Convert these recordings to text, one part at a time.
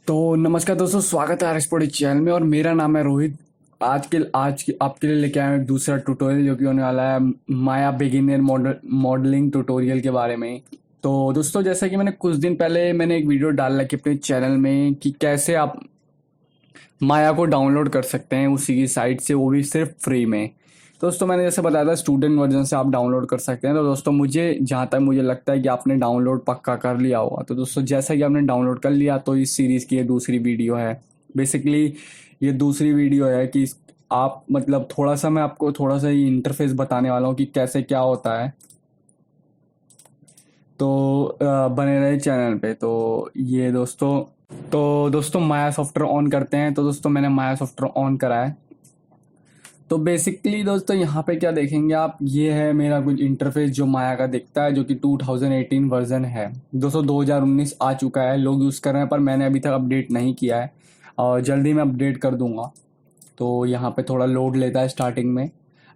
तो नमस्कार दोस्तों, स्वागत है आर एक्सपोर्ट चैनल में और मेरा नाम है रोहित। आज की आपके लिए लेके आया हूं एक दूसरा ट्यूटोरियल जो कि होने वाला है माया बिगिनर मॉडलिंग ट्यूटोरियल के बारे में। तो दोस्तों, जैसा कि मैंने कुछ दिन पहले एक वीडियो डाल रखी अपने चैनल में कि कैसे आप माया को डाउनलोड कर सकते हैं उसी की साइट से, वो भी सिर्फ फ्री में। तो दोस्तों, मैंने जैसे बताया था स्टूडेंट वर्जन से आप डाउनलोड कर सकते हैं। तो दोस्तों, मुझे जहाँ तक मुझे लगता है कि आपने डाउनलोड पक्का कर लिया होगा। तो दोस्तों, जैसा कि आपने डाउनलोड कर लिया तो इस सीरीज़ की ये दूसरी वीडियो है। बेसिकली ये दूसरी वीडियो है कि आप मतलब थोड़ा सा मैं आपको थोड़ा सा ये इंटरफेस बताने वाला हूँ कि कैसे क्या होता है। तो बने रहे चैनल पे। तो दोस्तों माया सॉफ्टवेयर ऑन करते हैं। तो दोस्तों, मैंने माया सॉफ्टवेयर ऑन करा है। तो बेसिकली दोस्तों, यहाँ पे क्या देखेंगे आप, ये है मेरा कुछ इंटरफेस जो माया का दिखता है, जो कि 2018 वर्जन है। दोस्तों 2019 आ चुका है, लोग यूज़ कर रहे हैं, पर मैंने अभी तक अपडेट नहीं किया है और जल्दी मैं अपडेट कर दूंगा। तो यहाँ पे थोड़ा लोड लेता है स्टार्टिंग में,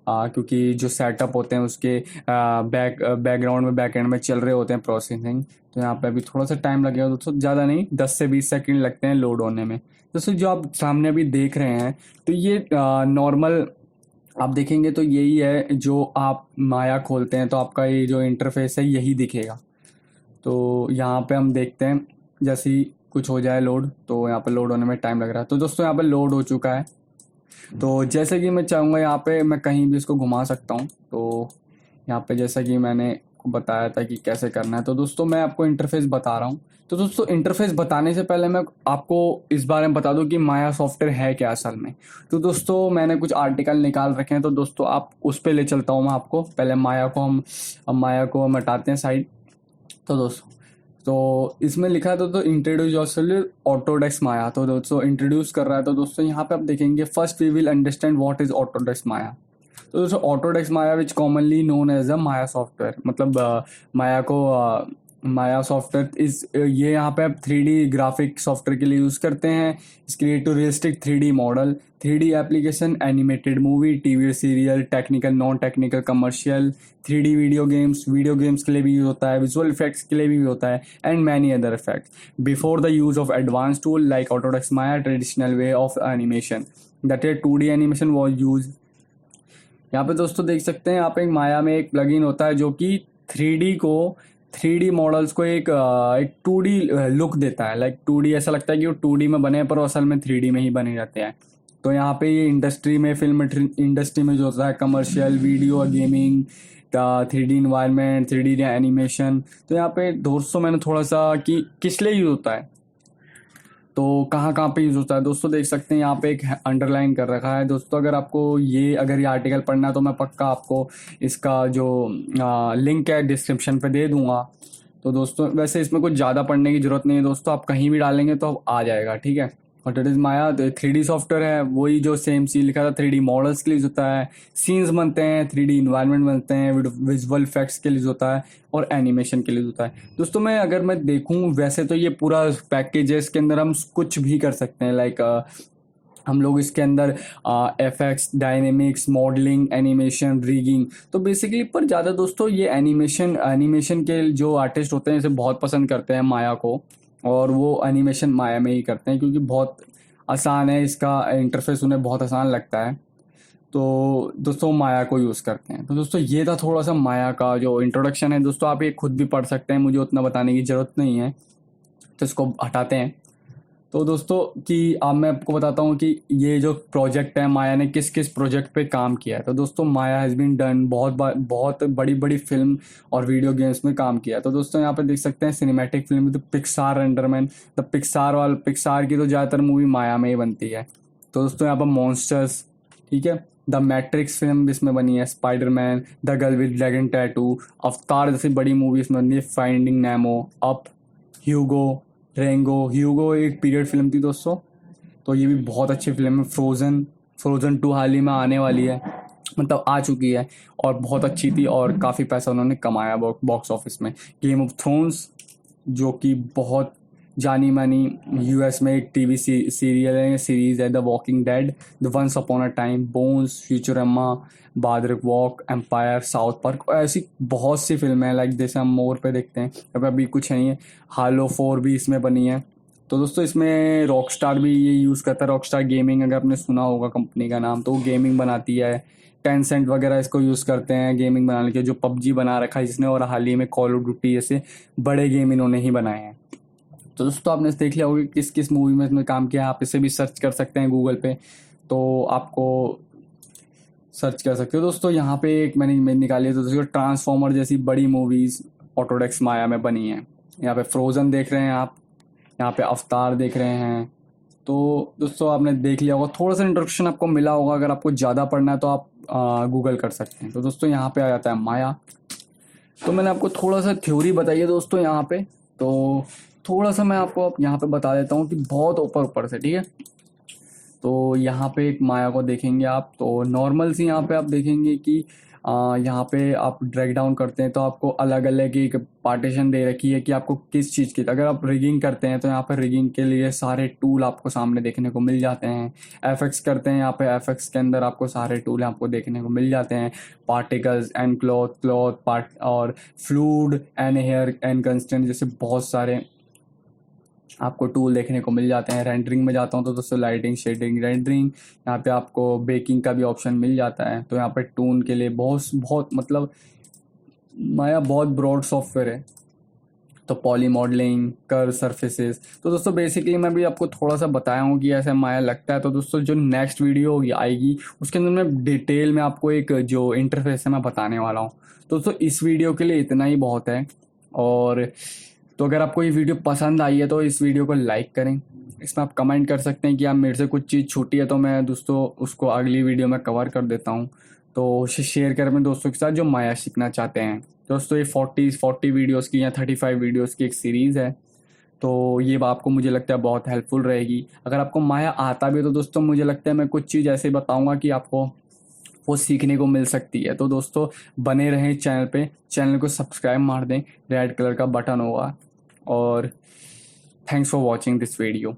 क्योंकि जो सेटअप होते हैं उसके बैकग्राउंड में बैक एंड में चल रहे होते हैं प्रोसेसिंग। तो यहाँ पे अभी थोड़ा सा टाइम लगेगा दोस्तों, ज़्यादा नहीं, 10 से 20 सेकंड लगते हैं लोड होने में। दोस्तों, जो आप सामने अभी देख रहे हैं, तो ये नॉर्मल आप देखेंगे तो यही है। जो आप माया खोलते हैं तो आपका ये जो इंटरफेस है यही दिखेगा। तो यहाँ पे हम देखते हैं, जैसे ही कुछ हो जाए लोड, तो यहाँ पे लोड होने में टाइम लग रहा है। तो दोस्तों, यहाँ पे लोड हो चुका है। तो जैसे कि मैं चाहूँगा यहाँ पे मैं कहीं भी इसको घुमा सकता हूँ। तो यहाँ पे जैसा कि मैंने आपको बताया था कि कैसे करना है। तो दोस्तों, मैं आपको इंटरफेस बता रहा हूँ। तो दोस्तों, इंटरफेस बताने से पहले मैं आपको इस बारे में बता दूं कि माया सॉफ्टवेयर है क्या असल में। तो दोस्तों, मैंने कुछ आर्टिकल निकाल रखे हैं। तो दोस्तों, आप उस पे ले चलता हूँ मैं आपको। पहले माया को हम हटाते हैं साइड। तो दोस्तों, तो इसमें लिखा है तो इंट्रोड्यूस योरसेल्फ ऑटोडेस्क माया। तो दोस्तों, इंट्रोड्यूस कर रहा है। तो दोस्तों, यहाँ पे आप देखेंगे, first we will understand what is Autodesk Maya. तो दोस्तों, Autodesk Maya which commonly known as a Maya software, मतलब माया को माया सॉफ्टवेयर इस ये यहाँ पे आप 3D ग्राफिक सॉफ्टवेयर के लिए यूज़ करते हैं। इसके लिए to realistic 3D model, 3D application, animated movie, TV serial, technical non technical commercial, 3D video games के लिए भी यूज होता है, विजुअल इफेक्ट्स के लिए भी होता है, and many other effects before the use of advance tool like Autodesk Maya traditional way of animation that is 2D animation was use. यहाँ पे दोस्तों देख सकते हैं, यहाँ पे एक माया में एक प्लगइन होता है जो कि 3D मॉडल्स को एक 2D लुक देता है। लाइक 2D ऐसा लगता है कि वो 2D में बने हैं, पर वो असल में 3D में ही बने रहते हैं। तो यहाँ पे ये इंडस्ट्री में, फिल्म इंडस्ट्री में जो होता है, commercial, video, gaming, 3D environment, 3D animation. तो यहाँ पे दोस्तों मैंने थोड़ा सा कि किस लिए यूज होता है, तो कहाँ कहाँ पे यूज़ होता है दोस्तों देख सकते हैं। यहाँ पे एक अंडरलाइन कर रखा है दोस्तों। अगर ये आर्टिकल पढ़ना है तो मैं पक्का आपको इसका जो लिंक है डिस्क्रिप्शन पे दे दूंगा। तो दोस्तों, वैसे इसमें कुछ ज़्यादा पढ़ने की ज़रूरत नहीं है दोस्तों, आप कहीं भी डालेंगे तो आ जाएगा, ठीक है। और it is Maya 3D software है, वही जो सेम सी लिखा था 3D मॉडल्स के लिए होता है, सीन्स बनते हैं, 3D इन्वायरमेंट बनते हैं, विजुअल इफेक्ट्स के लिए होता है, और एनिमेशन के लिए होता है। दोस्तों, अगर मैं देखूं, वैसे तो ये पूरा पैकेज है, इसके अंदर हम कुछ भी कर सकते हैं। लाइक हम लोग इसके अंदर FX, dynamics, modelling, animation, rigging, तो बेसिकली पर ज़्यादा दोस्तों ये एनिमेशन के जो आर्टिस्ट होते हैं इसे बहुत पसंद करते हैं माया को, और वो एनिमेशन माया में ही करते हैं क्योंकि बहुत आसान है, इसका इंटरफेस उन्हें बहुत आसान लगता है। तो दोस्तों, माया को यूज़ करते हैं। तो दोस्तों, ये था थोड़ा सा माया का जो इंट्रोडक्शन है। दोस्तों, आप ये खुद भी पढ़ सकते हैं, मुझे उतना बताने की ज़रूरत नहीं है। तो इसको हटाते हैं। तो दोस्तों, कि अब मैं आपको बताता हूँ कि ये जो प्रोजेक्ट है, माया ने किस किस प्रोजेक्ट पे काम किया है। तो दोस्तों, माया हैज़ बीन डन बहुत बड़ी बड़ी फिल्म और वीडियो गेम्स में काम किया है। तो दोस्तों, यहाँ पे देख सकते हैं सिनेमैटिक फिल्म, तो पिक्सार अंडरमैन, द पिक्सार की तो ज़्यादातर मूवी माया में ही बनती है। तो दोस्तों, यहाँ पर मॉन्स्टर्स, ठीक है, द मैट्रिक्स फिल्म इसमें बनी है, Spiderman, the girl with dragon tattoo, अवतार जैसी बड़ी मूवी इसमें बनी है, फाइंडिंग नेमो, अप, ह्यूगो, ह्यूगो एक पीरियड फिल्म थी दोस्तों। तो ये भी बहुत अच्छी फिल्म है। फ्रोजन 2 हाल ही में आने वाली है, मतलब आ चुकी है, और बहुत अच्छी थी और काफ़ी पैसा उन्होंने कमाया बॉक्स ऑफिस में। गेम ऑफ थ्रोन्स, जो कि बहुत जानी मानी यूएस में एक टीवी सीरियल है, सीरीज है, the walking dead, the once upon a time, bones, Futurama, boardwalk, empire, south park, और ऐसी बहुत सी फिल्में हैं। लाइक जैसे हम मोर पे देखते हैं, अब अभी कुछ नहीं है, हालो 4 भी इसमें बनी है। तो दोस्तों इसमें रॉकस्टार भी ये यूज़ करता है, रॉकस्टार गेमिंग, अगर आपने सुना होगा कंपनी का नाम, तो वो गेमिंग बनाती है। टेंसेंट वगैरह इसको यूज़ करते हैं गेमिंग बनाने के, जो पबजी बना रखा है जिसने, और हाल ही में कॉल ऑफ ड्यूटी जैसे बड़े गेम इन्होंने ही बनाए हैं। तो दोस्तों आपने देख लिया होगा कि किस किस मूवी में इसने काम किया, आप इसे भी सर्च कर सकते हैं गूगल पे, तो आपको सर्च कर सकते हो। दोस्तों यहाँ पे एक मैंने निकाली है, तो दोस्तों ट्रांसफॉर्मर जैसी बड़ी मूवीज़ ऑटोडेस्क माया में बनी हैं। यहाँ पे फ्रोज़न देख रहे हैं आप, यहाँ पे अवतार देख रहे हैं। तो दोस्तों आपने देख लिया होगा, थोड़ा सा इंट्रोडक्शन आपको मिला होगा, अगर आपको ज़्यादा पढ़ना है तो आप गूगल कर सकते हैं। तो दोस्तों यहाँ पे आ जाता है माया। तो मैंने आपको थोड़ा सा थ्योरी बताई है दोस्तों यहाँ पे, तो थोड़ा सा मैं आपको यहाँ पे बता देता हूँ कि बहुत ऊपर ऊपर से, ठीक है। तो यहाँ पे एक माया को देखेंगे आप, तो नॉर्मल सी यहाँ पे आप देखेंगे कि यहाँ पे आप ड्रैग डाउन करते हैं तो आपको अलग अलग एक पार्टीशन दे रखी है कि आपको किस चीज़ की, अगर आप रिगिंग करते हैं तो यहाँ पे रिगिंग के लिए सारे टूल आपको सामने देखने को मिल जाते हैं। एफएक्स करते हैं, यहाँ पे एफएक्स के अंदर आपको सारे टूल आपको देखने को मिल जाते हैं। पार्टिकल्स एंड क्लॉथ पार्ट और fluid and hair and constant जैसे बहुत सारे आपको टूल देखने को मिल जाते हैं। रेंडरिंग में जाता हूँ तो दोस्तों लाइटिंग, शेडिंग, रेंडरिंग, यहाँ पे आपको बेकिंग का भी ऑप्शन मिल जाता है। तो यहाँ पे टून के लिए बहुत बहुत मतलब माया बहुत ब्रॉड सॉफ्टवेयर है। तो पॉली मॉडलिंग, कर्व सरफेसेस, तो दोस्तों बेसिकली मैं भी आपको थोड़ा सा बताया हूँ कि ऐसा माया लगता है। तो दोस्तों जो नेक्स्ट वीडियो होगी आएगी उसके अंदर मैं डिटेल में आपको एक जो इंटरफेस है मैं बताने वाला हूँ। तो दोस्तों इस वीडियो के लिए इतना ही बहुत है। और तो अगर आपको ये वीडियो पसंद आई है तो इस वीडियो को लाइक करें। इसमें आप कमेंट कर सकते हैं कि आप मेरे से कुछ चीज़ छूटी है तो मैं दोस्तों उसको अगली वीडियो में कवर कर देता हूँ। तो उसे शेयर करें अपने दोस्तों के साथ जो माया सीखना चाहते हैं। दोस्तों ये 40 वीडियोस की या 35 वीडियोस की एक सीरीज़ है, तो ये आपको मुझे लगता है बहुत हेल्पफुल रहेगी। अगर आपको माया आता भी है तो दोस्तों मुझे लगता है मैं कुछ चीज़ ऐसे बताऊँगा कि आपको वो सीखने को मिल सकती है। तो दोस्तों बने रहें चैनल पे, चैनल को सब्सक्राइब मार दें, रेड कलर का बटन होगा। और thanks for watching this video.